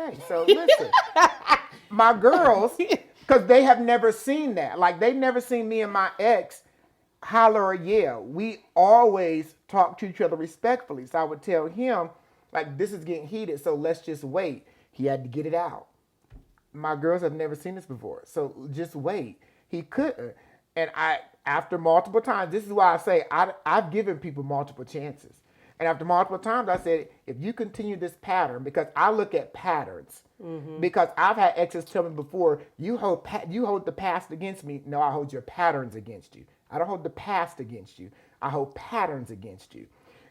Okay, so listen, my girls, because they have never seen that. Like, they've never seen me and my ex holler or yell. We always talk to each other respectfully. So I would tell him, like, this is getting heated, so let's just wait. He had to get it out. My girls have never seen this before, so just wait. He couldn't. And after multiple times, this is why I say I've given people multiple chances. And after multiple times, I said, if you continue this pattern, because I look at patterns, because I've had exes tell me before, you hold the past against me. No, I hold your patterns against you. I don't hold the past against you. I hold patterns against you.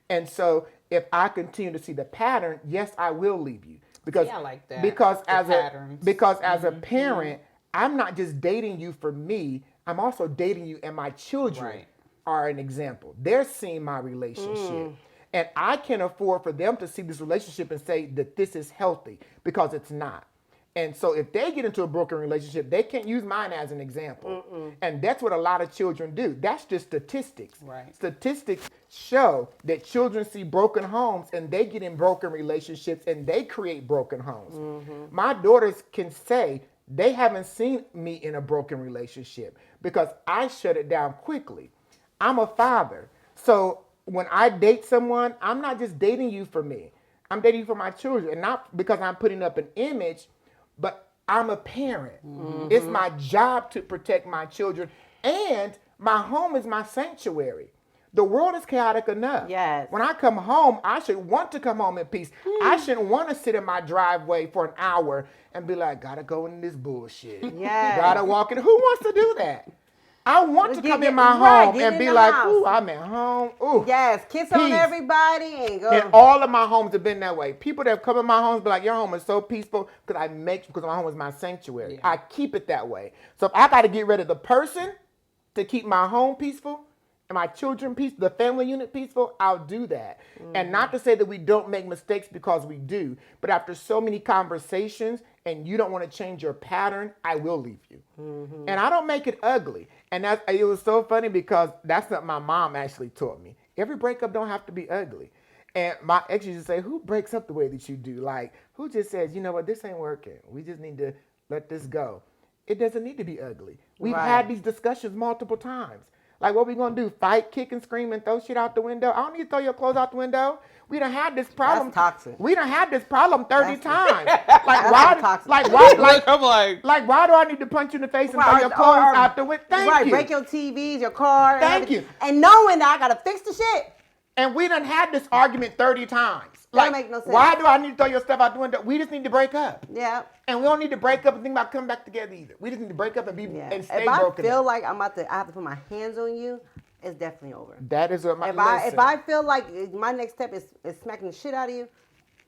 And so if I continue to see the pattern, yes, I will leave you. Because, I like that. Because as a parent, I'm not just dating you for me. I'm also dating you, and my children are an example. They're seeing my relationship. And I can afford for them to see this relationship and say that this is healthy, because it's not. And so if they get into a broken relationship, they can't use mine as an example. And that's what a lot of children do. That's just statistics. Right. Statistics show that children see broken homes and they get in broken relationships and they create broken homes. My daughters can say they haven't seen me in a broken relationship because I shut it down quickly. I'm a father. So when I date someone, I'm not just dating you for me. I'm dating you for my children. And not because I'm putting up an image, but I'm a parent. It's my job to protect my children. And my home is my sanctuary. The world is chaotic enough. Yes. When I come home, I should want to come home in peace. I shouldn't want to sit in my driveway for an hour and be like, gotta go in this bullshit. Yes. Gotta walk in. Who wants to do that? I want to come in my home and be like, ooh, I'm at home. Ooh. Yes, kiss on everybody and go. And all of my homes have been that way. People that have come in my homes be like, your home is so peaceful because my home is my sanctuary. I keep it that way. So if I got to get rid of the person to keep my home peaceful and my children peaceful, the family unit peaceful, I'll do that. And not to say that we don't make mistakes, because we do. But after so many conversations and you don't want to change your pattern, I will leave you. And I don't make it ugly. And it was so funny because that's what my mom actually taught me. Every breakup don't have to be ugly. And my ex used to say, who breaks up the way that you do? Like, who just says, you know what, this ain't working. We just need to let this go. It doesn't need to be ugly. We've had these discussions multiple times. Like, what we going to do? Fight, kick, and scream, and throw shit out the window? I don't need to throw your clothes out the window. We done had this problem. That's toxic. We done had this problem 30 times. Like, why do I need to punch you in the face and throw your clothes out the window? Thank you. Break your TVs, your car. Thank you. And knowing that I got to fix the shit. And we done had this argument 30 times. That don't make no sense. Why do I need to throw your stuff out the window? We just need to break up. Yeah. And we don't need to break up and think about coming back together either. We just need to break up and and stay broken. If I feel like I have to put my hands on you, it's definitely over. That is what if I feel like my next step is smacking the shit out of you,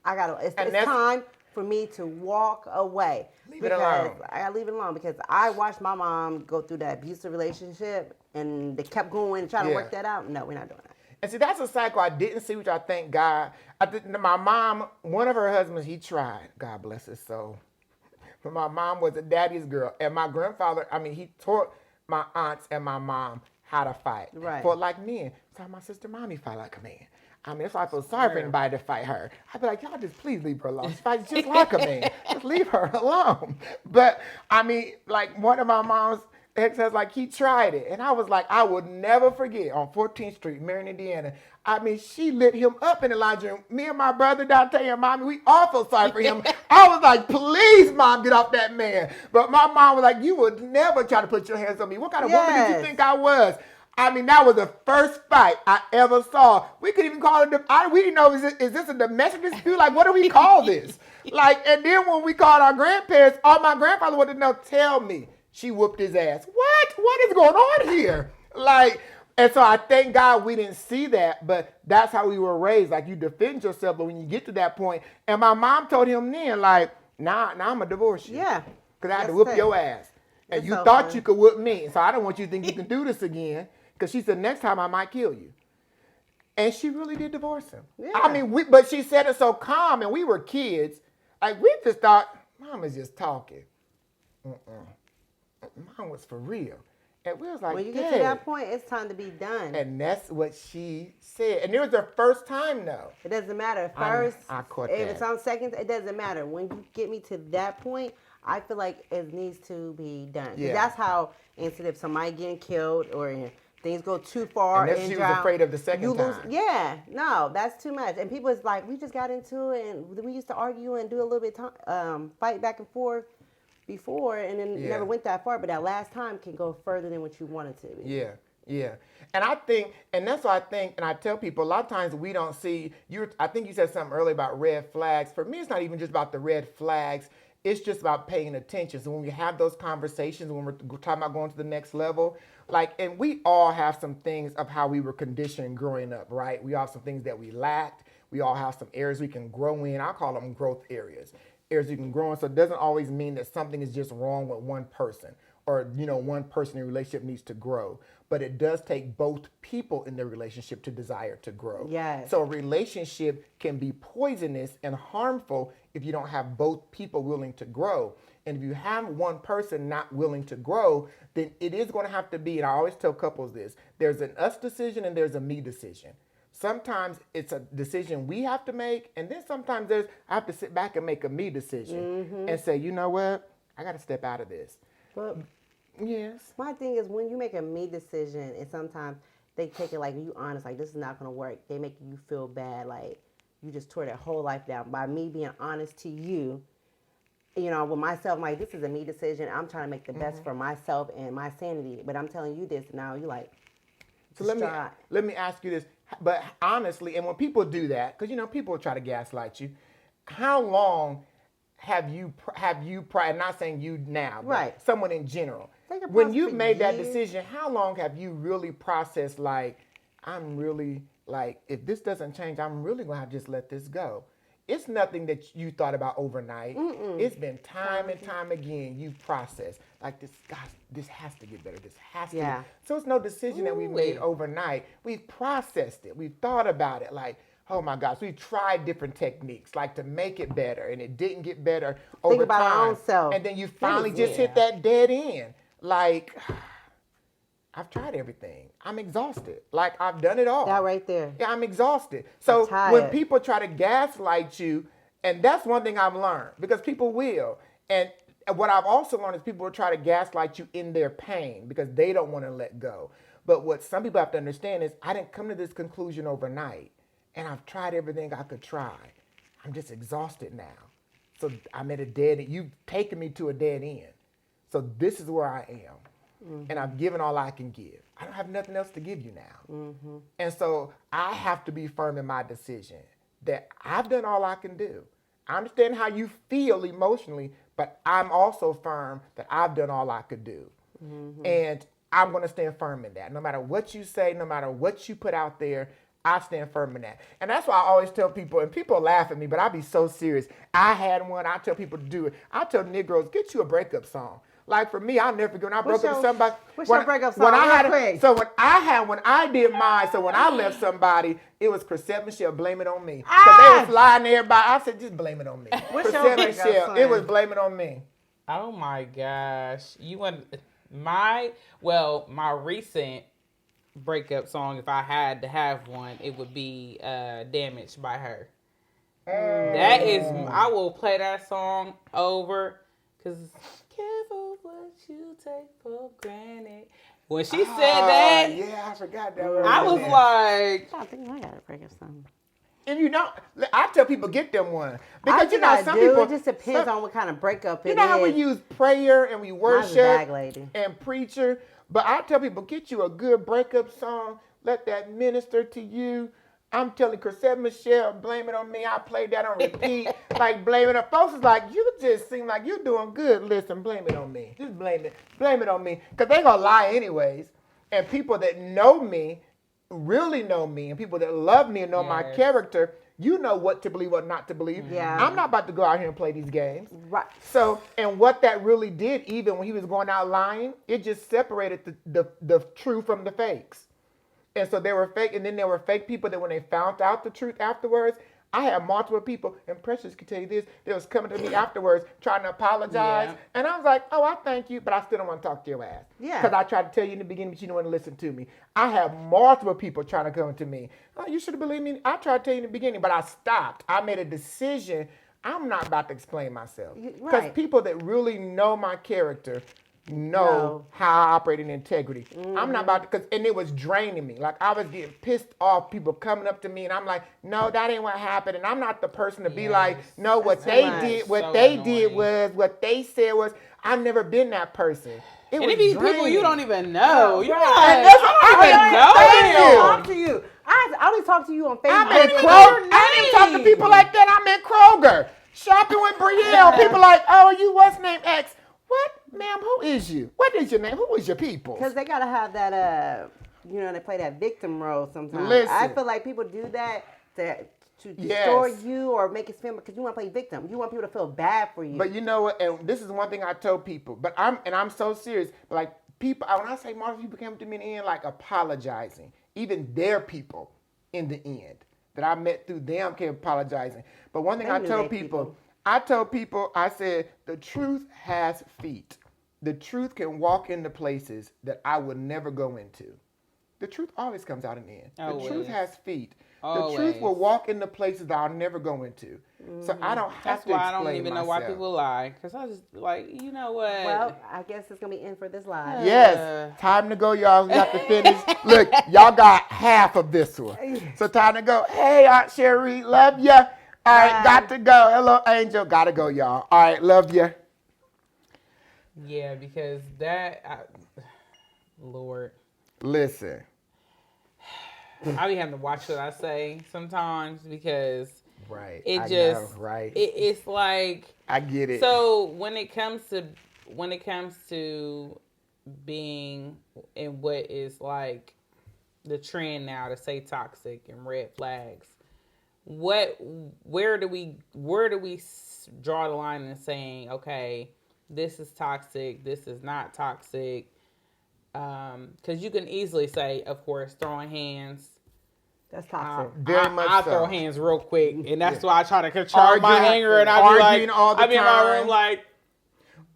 it's time for me to walk away. Leave it alone. I gotta leave it alone, because I watched my mom go through that abusive relationship and they kept going trying to work that out. No, we're not doing that. And see, that's a cycle I didn't see, which I thank God. My mom, one of her husbands, he tried. God bless his soul. But my mom was a daddy's girl. And my grandfather, he taught my aunts and my mom how to fight. Right. Fought like men. So my sister mommy fight like a man. That's why I feel sorry for anybody to fight her. I'd be like, y'all just please leave her alone. She fights just like a man. Just leave her alone. But, like one of my mom's ex-husbands, like, he tried it. And I was like, I would never forget, on 14th Street, Marion, Indiana. She lit him up in the laundry room. Me and my brother, Dante, and mommy, we all felt sorry for him. I was like, please, mom, get off that man. But my mom was like, you would never try to put your hands on me. What kind of woman did you think I was? That was the first fight I ever saw. We could even call it, we didn't know, is this a domestic dispute? Like, what do we call this? And then when we called our grandparents, all my grandfather wanted to know, tell me. She whooped his ass. What is going on here? And so I thank God we didn't see that, but that's how we were raised. Like, you defend yourself, but when you get to that point, and my mom told him then, nah, I'm going to divorce you. Yeah. Because I had to whoop your ass. And you thought you could whoop me. So I don't want you to think you can do this again. Because she said, next time I might kill you. And she really did divorce him. Yeah. But she said it so calm, and we were kids. We just thought, Mom is just talking. Mom was for real. And we was like, when you get to that point, it's time to be done. And that's what she said. And it was her first time, though. It doesn't matter. First, I caught if that. it's on seconds, it doesn't matter. When you get me to that point, I feel like it needs to be done. Yeah. That's how, instead of somebody getting killed or things go too far. And she was afraid of the second time. Yeah, no, that's too much. And people is like, we just got into it, and we used to argue and do a little bit fight back and forth before, and then never went that far. But that last time can go further than what you wanted to. Yeah. And I think, and that's why I think, and I tell people a lot of times we don't see, I think you said something earlier about red flags. For me, it's not even just about the red flags. It's just about paying attention. So when we have those conversations, when we're talking about going to the next level, and we all have some things of how we were conditioned growing up, right? We all have some things that we lacked. We all have some areas we can grow in. I call them growth areas you can grow in. So it doesn't always mean that something is just wrong with one person or, one person in a relationship needs to grow. But it does take both people in the relationship to desire to grow. Yes. So a relationship can be poisonous and harmful if you don't have both people willing to grow. And if you have one person not willing to grow, then it is going to have to be, and I always tell couples this, there's an us decision and there's a me decision. Sometimes it's a decision we have to make, and then sometimes I have to sit back and make a me decision and say, you know what, I got to step out of this. But yes. My thing is when you make a me decision, and sometimes they take it like you honest, like this is not going to work. They make you feel bad, like you just tore their whole life down. By me being honest to you, with myself, like this is a me decision. I'm trying to make the best for myself and my sanity. But I'm telling you this now, you're like, so let me ask you this. But honestly, and when people do that, because people try to gaslight you, how long have you and not saying you now, but right? Someone in general, when you've made that decision, how long have you really processed? Like, I'm really if this doesn't change, I'm really gonna have to just let this go. It's nothing that you thought about overnight. It's been time and time again you've processed. Like this has to get better. This has to get. So it's no decision that we've made overnight. We've processed it. We've thought about it. Like, oh my gosh, we've tried different techniques like to make it better, and it didn't get better over time. Think about our own self. And then you finally just hit that dead end. Like, I've tried everything. I'm exhausted. Like, I've done it all. That right there. Yeah, I'm exhausted. So when people try to gaslight you, and that's one thing I've learned, because people will. And what I've also learned is people will try to gaslight you in their pain because they don't want to let go. But what some people have to understand is I didn't come to this conclusion overnight. And I've tried everything I could try. I'm just exhausted now. So I'm at a dead end. You've taken me to a dead end. So this is where I am. And I've given all I can give. I don't have nothing else to give you now. And so I have to be firm in my decision that I've done all I can do. I understand how you feel emotionally, but I'm also firm that I've done all I could do. And I'm going to stand firm in that. No matter what you say, no matter what you put out there, I stand firm in that. And that's why I always tell people, and people laugh at me, but I be so serious. I had one. I tell people to do it. I tell Negroes, get you a breakup song. Like for me, I'll never forget when I broke up with somebody. What's your breakup song? When I did mine, so when I left somebody, it was Chrisette Michelle, Blame It On Me. Because they was lying to everybody. I said, just blame it on me. What's Chrisette Michelle, it was Blame It On Me. Oh my gosh. You want my recent breakup song, if I had to have one, it would be Damaged by her. That is, I will play that song over because careful what you take for granted. When she said that, yeah, I forgot that. I was like, I think I got a breakup song. And I tell people get them one because some people. People. It just depends on what kind of breakup it is. You know how we use prayer and we worship lady. and preacher, but I tell people get you a good breakup song. Let that minister to you. I'm telling Chrisette Michelle, Blame It On Me. I played that on repeat, like Blame It On. Folks is like, you just seem like you're doing good. Listen, blame it on me. Just blame it on me, because they gonna lie anyways. And people that know me, really know me, and people that love me and know my character, you know what to believe, what not to believe. Yeah. I'm not about to go out here and play these games. Right. So, and what that really did, even when he was going out lying, it just separated the true from the fakes. And so they were fake, and then there were fake people that when they found out the truth afterwards, I had multiple people, and Precious can tell you this, they was coming to me afterwards trying to apologize. Yeah. And I was like, oh, I thank you, but I still don't want to talk to your ass. Yeah. Because I tried to tell you in the beginning, but you didn't want to listen to me. I have multiple people trying to come to me. Oh, you should have believed me. I tried to tell you in the beginning, but I stopped. I made a decision. I'm not about to explain myself. Because Right. people that really know my character know No. how I operate in integrity. I'm not about to, and it was draining me. Like, I was getting pissed off, people coming up to me, and I'm like, no, that ain't what happened. And I'm not the person to be like, Yes. no, what That's they too much. did, what So they did annoying. was, what they said was, I've never been that person. It And was it be people draining. you don't even know. You're Right. like, And that's what I I don't know. I even don't you. know talk to you. I only talk to you on Facebook. I'm in I don't even know Kroger. your I didn't talk to name. people like that. I'm in Kroger. Shopping with Brielle. People like, oh, you what's name X? What? Ma'am, who is you? What is your name? Who is your people? Because they gotta have that, they play that victim role sometimes. Listen. I feel like people do that to destroy Yes. you or make it feel because you want to play victim. You want people to feel bad for you. But you know what? And this is one thing I tell people. But I'm so serious. But like people, when I say Marvel, people came to me in the end like apologizing. Even their people in the end that I met through them came apologizing. But one thing They I knew tell they people, I said the truth has feet. The truth can walk into places that I would never go into. The truth always comes out in the end. The truth Always. has feet. The Always. truth will walk into places that I'll never go into. So I don't have That's to why I explain don't even know myself. why people lie. Because I just, like, you know what? well, I guess it's gonna be in for this live. Yes, time to go, y'all. We have to finish. Look, y'all got half of this one. So time to go. Hey, Aunt Sherry, love ya. All right, Bye. got to go. Hello, Angel. Gotta go, y'all. All right, love ya. Yeah, because Lord. Listen. I be having to watch what I say sometimes because Right. it I just, know, right. it's like, I get it. so when it comes to being in what is like the trend now to say toxic and red flags, where do we draw the line in saying, okay, this is toxic, this is not toxic? Because you can easily say, of course, throwing hands. That's toxic. Very much I so. throw hands real quick, and that's why I try to control my Arguing- anger. And I be arguing like, all the I be in my time. room like,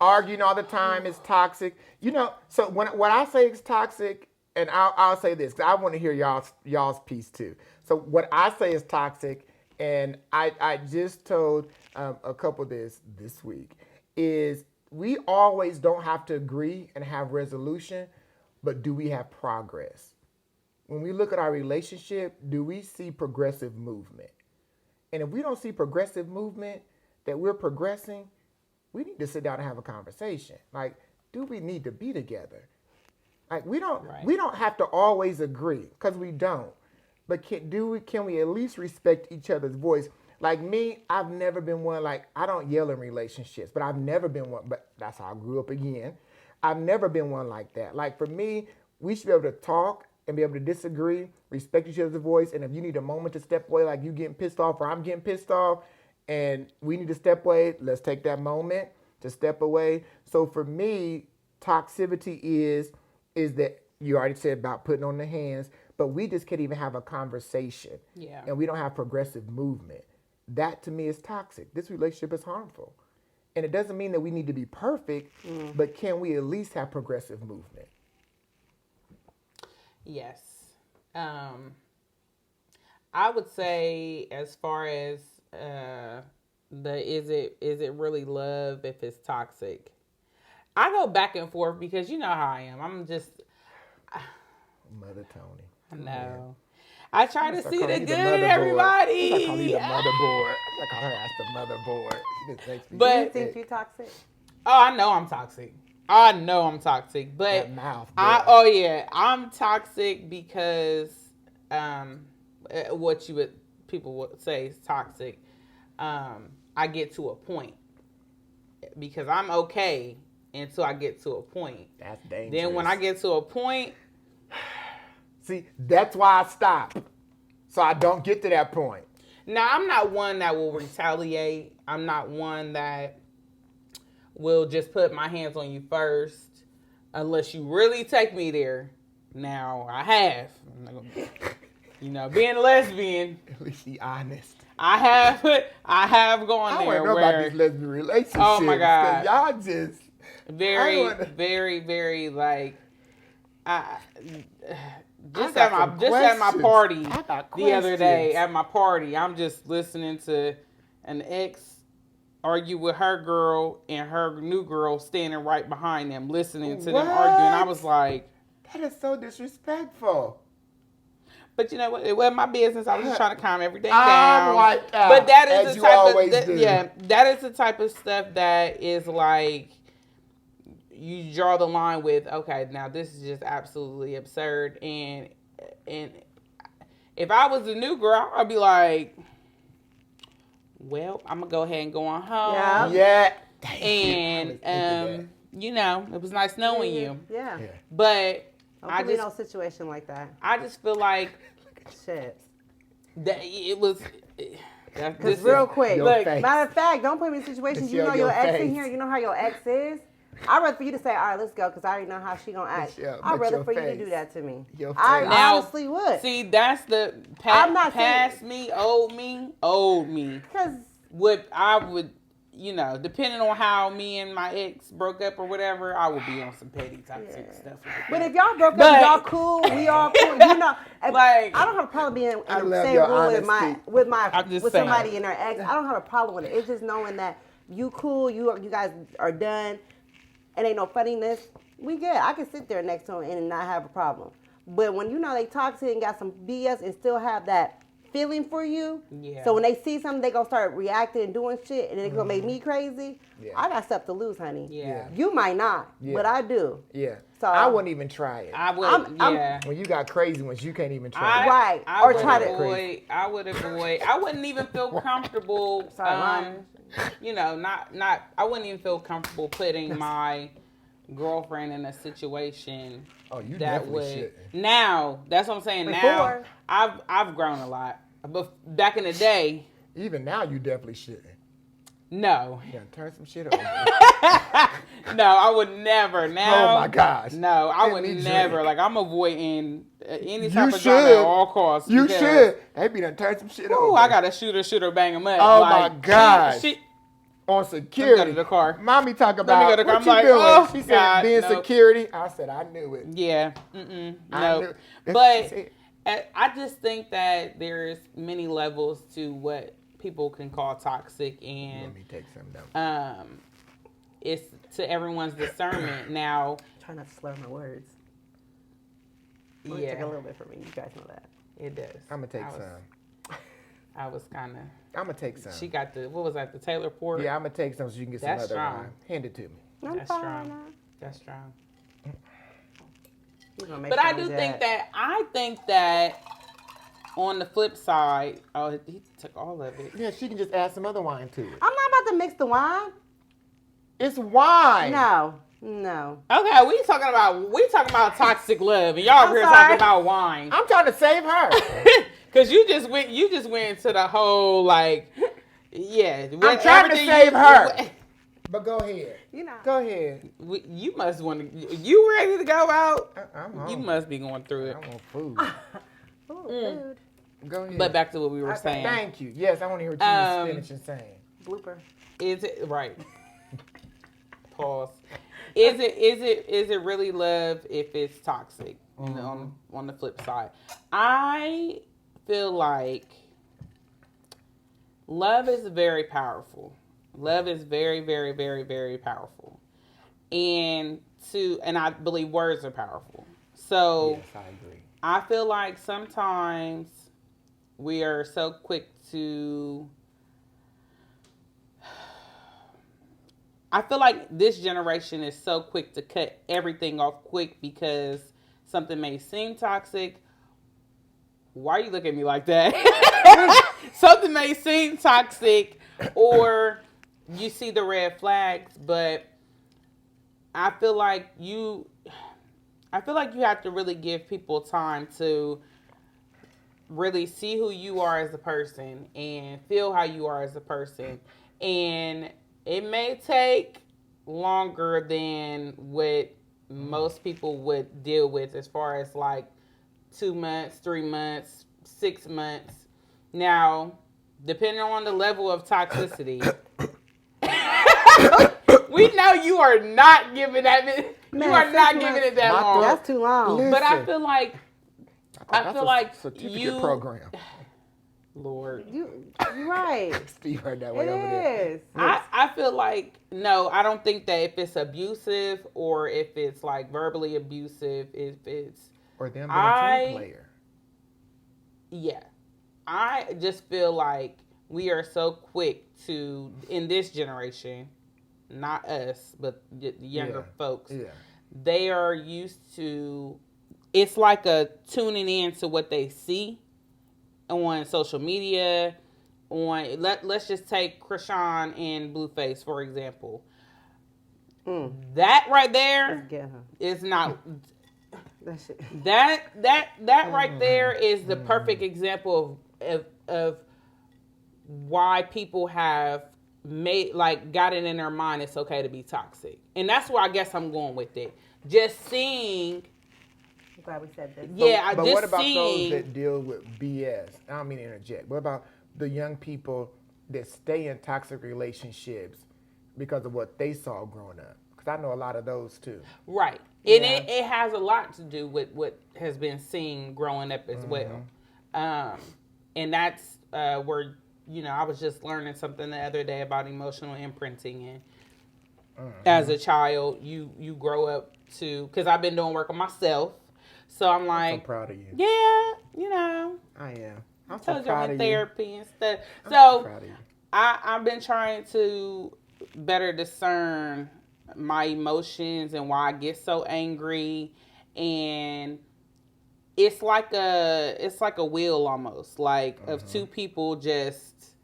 Arguing all the time is toxic. You know, so what I say is toxic, and I'll say this because I want to hear y'all's piece too. So what I say is toxic, and I just told a couple this week, is we always don't have to agree and have resolution, but do we have progress? When we look at our relationship, do we see progressive movement? And if we don't see progressive movement, that we're progressing, we need to sit down and have a conversation. Like, do we need to be together? Like, we don't have to always agree, because we don't. But can we at least respect each other's voice? Like me, I've never been one, like, I don't yell in relationships, but I've never been one, but that's how I grew up again. I've never been one like that. Like, for me, we should be able to talk and be able to disagree, respect each other's voice, and if you need a moment to step away, like you getting pissed off or I'm getting pissed off, and we need to step away, let's take that moment to step away. So for me, toxicity is that you already said about putting on the hands, but we just can't even have a conversation. Yeah. And we don't have progressive movement. That to me is toxic. This relationship is harmful. And it doesn't mean that we need to be perfect, but can we at least have progressive movement? yes. I would say, as far as is it really love if it's toxic? I go back and forth because you know how I am. I'm just, Mother Tony. I know. I try to I see call the you good motherboard. in everybody. I call you the motherboard. I call her as the motherboard. She just makes me But- You sick. think you toxic? Oh, I know I'm toxic. But That mouth, boy. I'm toxic because what people would say is toxic. I get to a point because I'm okay until I get to a point. That's dangerous. Then when I get to a point, See, that's why I stop. So I don't get to that point. now I'm not one that will retaliate. I'm not one that will just put my hands on you first unless you really take me there. Now I have, being a lesbian, At least be honest. I have gone I there want to know about where these lesbian relationships. Oh, my 'cause God. y'all just very, wanna- very, very like I just got at some my questions. party I got the other day questions. at my party, I'm just listening to an ex argue with her girl and her new girl standing right behind them, listening to them arguing. I What? was like, that is so disrespectful. but you know what? It wasn't my business. I was just trying to calm everything I'm down. wiped out, But that is as the you type always of do. yeah, that is the type of stuff that is like you draw the line with. Okay, now this is just absolutely absurd. And if I was a new girl, I'd be like, well, I'm gonna go ahead and go on home. Yeah. Yeah. And you know, it was nice knowing you. Yeah. But Don't I put me in just no situation like that. I just feel like Shit. that it was. Because real quick, Your look, face. matter of fact, don't put me in situations. It's You know your your ex face. in here. You know how your ex is. I'd rather for you to say, all right, let's go, because I already know how she gonna act. But I'd rather your for you to face. do that to me. Your I face. Now, honestly would. See, that's the I'm not past me, old me. Because What I would, you know, depending on how me and my ex broke up or whatever, I would be on some petty toxic stuff. Like But that. if y'all broke But- up, y'all cool, we all cool. You know, if, Like- I don't have a problem being in I the love same your room honesty. I'm just with saying. somebody and their ex. I don't have a problem with it. It's just knowing that you cool, you guys are done, and ain't no funniness. We good. I can sit there next to them and not have a problem. But when you know they toxic and got some BS and still have that feeling for you, Yeah. so when they see something, they gonna start reacting and doing shit, and it's gonna make me crazy. Yeah. I got stuff to lose, honey. Yeah. You might not, Yeah. but I do. Yeah. So- I wouldn't even try it. I would, I'm- yeah. When you got crazy ones, you can't even try it. Right. I Or would try to- avoid. I would avoid. I wouldn't even feel comfortable. Sorry, lying. You know, not. I wouldn't even feel comfortable putting my girlfriend in a situation Oh, you that definitely would. shouldn't. Now, that's what I'm saying. Now, Before. I've grown a lot. But back in the day, Even now, you definitely shouldn't. no, You gotta turn some shit over. no, I would never. Now, Oh my gosh. no, I Let would me never. drink. Like I'm avoiding any You type of drama at should. all costs. You because- should. They be done turn some shit Ooh, over. I gotta shoot her, bang him up. Oh, like, my gosh. She, On security. Let me go to the car. Mommy talk me about go to the car. what I'm you like, doing. oh, She said God, being no. security. I said I knew it. yeah, I knew- no. that's what she But said. I just think that there's many levels to what people can call toxic, and Let me take some down. it's to everyone's discernment. Now, Try not to slur my words. It yeah, took a little bit for me. You guys know that. it does. I'm gonna take I was- some. I was kind of. I'm gonna take some. She got the what was that? The Taylor Port. Yeah, I'm gonna take some so you can get some That's other strong. wine. Hand it to me. I'm That's fine. strong. That's strong. You gonna make But I sure do I'm think dead. that on the flip side, oh, he took all of it. Yeah, she can just add some other wine to it. I'm not about to mix the wine. It's wine. No. Okay, we talking about toxic love, and y'all I'm here sorry. talking about wine. I'm trying to save her. Cause you just went into the whole like, yeah. I'm trying to save her. But go ahead. You know. Go ahead. You must want to. You ready to go out? I'm You hungry. must be going through it. I want food. Ooh, food. Go ahead. But back to what we were Okay. saying. Thank you. Yes, I want to hear what you was finishing saying. Blooper. Is it right? Pause. Is it really love if it's toxic? You know, on the flip side, I feel like love is very powerful. Love is very, very, very, very powerful, and I believe words are powerful. So Yes, I agree. I feel like sometimes we are so quick to. I feel like this generation is so quick to cut everything off quick because something may seem toxic. Why are you looking at me like that? Something may seem toxic, or you see the red flags, but I feel like you have to really give people time to really see who you are as a person and feel how you are as a person. And it may take longer than what most people would deal with as far as like 2 months, 3 months, 6 months. Now, depending on the level of toxicity. We know you are not giving that. You Man, are not 6 giving months. it that My long. That's too long. Listen. But I feel like That's a certificate you, program. Lord. You're right. Steve heard that It way over there. is. I feel like, no, I don't think that if it's abusive or if it's like verbally abusive, if it's, Or them being a team player. yeah. I just feel like we are so quick to, in this generation, not us, but the younger folks, they are used to, it's like a tuning in to what they see on social media. Let's just take Krishan and Blueface, for example. That right there is not... That right there is the perfect example of why people have got it in their mind it's okay to be toxic. And that's where I guess I'm going with it. Just seeing... I'm glad we said this. Yeah, but just what about seeing... those that deal with BS? I don't mean to interject. What about the young people that stay in toxic relationships because of what they saw growing up? Because I know a lot of those too. Right. And it has a lot to do with what has been seen growing up as well. And that's where, I was just learning something the other day about emotional imprinting. And as a child, you grow up to, because I've been doing work on myself. So I'm like, I'm so proud of you. Yeah, I am. I'm so told you proud I'm in of therapy you. and stuff. I'm So proud of you. I've been trying to better discern my emotions and why I get so angry, and it's like a wheel almost, like of two people just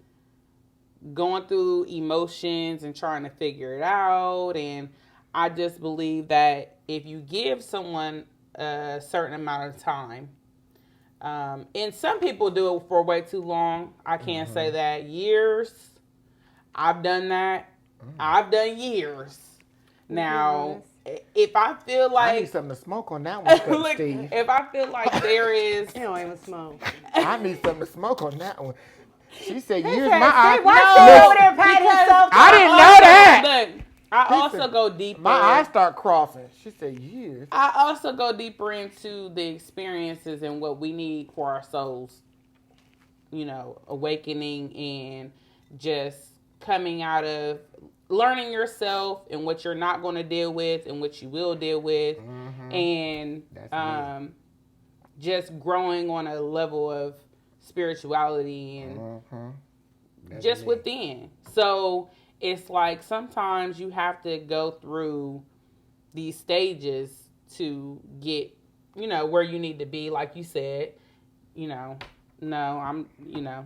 going through emotions and trying to figure it out. And I just believe that if you give someone a certain amount of time, and some people do it for way too long. I can't say that. Years. I've done that. I've done years. Now, if I feel like... I need something to smoke on that one, Look, Steve. if I feel like there is... You don't even smoke. I need something to smoke on that one. She said, "Years, said, my eyes." "Why she over there patting herself?" I didn't know that. Look, I also go deeper. My eyes start crossing. She said, "Years." I also go deeper into the experiences and what we need for our souls, awakening and just coming out of learning yourself and what you're not going to deal with and what you will deal with, and just growing on a level of spirituality and just within. So it's like sometimes you have to go through these stages to get, where you need to be. Like you said, no, I'm,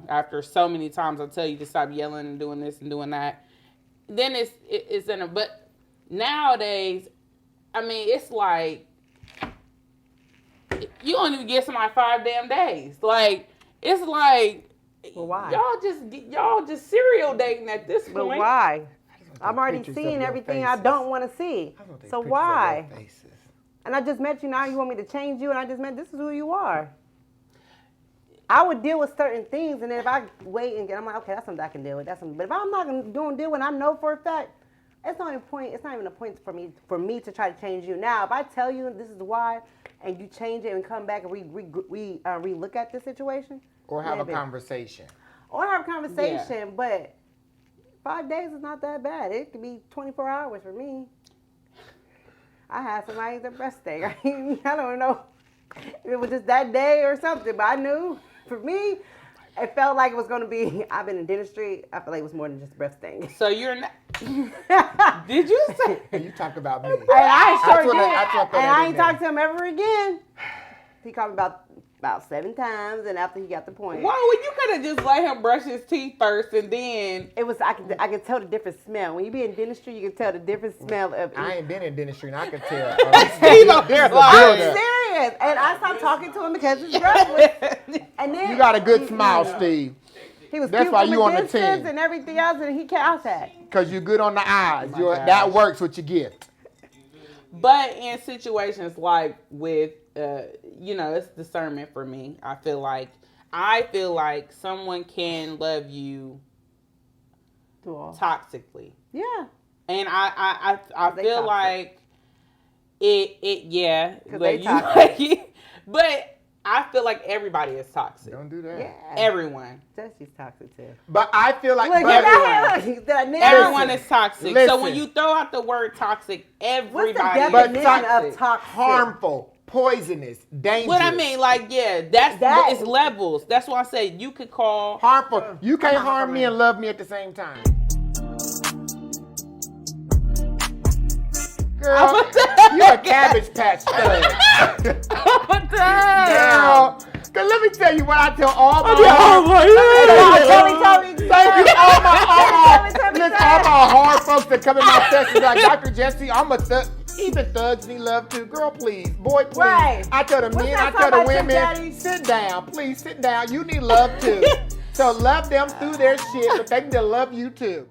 after so many times I tell you to stop yelling and doing this and doing that, then it's in a, but nowadays, I mean, it's like, you don't even get somebody 5 damn days. Like, it's like, well, why? Y'all just serial dating at this point. But why? I'm already seeing everything I don't want to see. So why? And I just met you, now you want me to change you, and I just met, this is who you are. I would deal with certain things, and then if I wait and I'm like, okay, that's something I can deal with. That's something. But if I'm not going to deal with it, I know for a fact, it's not even a point for me to try to change you. Now, if I tell you this is why, and you change it and come back and re-look at the situation. Or have a conversation. Yeah. But 5 days is not that bad. It could be 24 hours for me. I had somebody the best day. I don't know if it was just that day or something, but I knew for me, it felt like it was going to be, I've been in dentistry, I feel like it was more than just a breath sting. So you're not, did you say? You talk about me. And I sure did. And I ain't talked to him ever again. He called me about 7 times, and after he got the point. Why? Well, you could have just let him brush his teeth first, and then it was. I could tell the different smell. When you be in dentistry, you can tell the different smell of. I ain't been in dentistry, and I can tell. I'm serious, and I stopped talking to him because his breath was. And then you got a good smile, Steve. He was. That's why you on the team and everything else, and he can't outside. Because you're good on the eyes. That works with your gift. But in situations like with, it's discernment for me. I feel like I feel like someone can love you toxically. Yeah. And I They feel toxic. like it yeah. 'Cause But they you toxic. like it. But I feel like everybody is toxic. Don't do that. Yeah. Everyone. Jesse's toxic too. But I feel like Look, but- Everyone is toxic. So when Listen. you throw out the word toxic, everybody What's the is definition toxic. of toxic? harmful, poisonous, dangerous. What I mean, like, yeah, that's That- it's levels. That's why I said you could call. harmful. You can't Come on, harm come me on. and love me at the same time. Girl, you a Cabbage Patch stud. Girl, cause let me tell you what I tell all my Tell me. Thank you, all my Tell me. listen, all my hard folks that come in my sessions like Dr. Jesse, I'm a thug. Even thugs need love too. Girl, please. Boy, please. Right. I tell the What's men, that I tell the song by Trick women, Daddy? sit down. Please sit down. You need love too. So love them through their shit, but they need to love you too.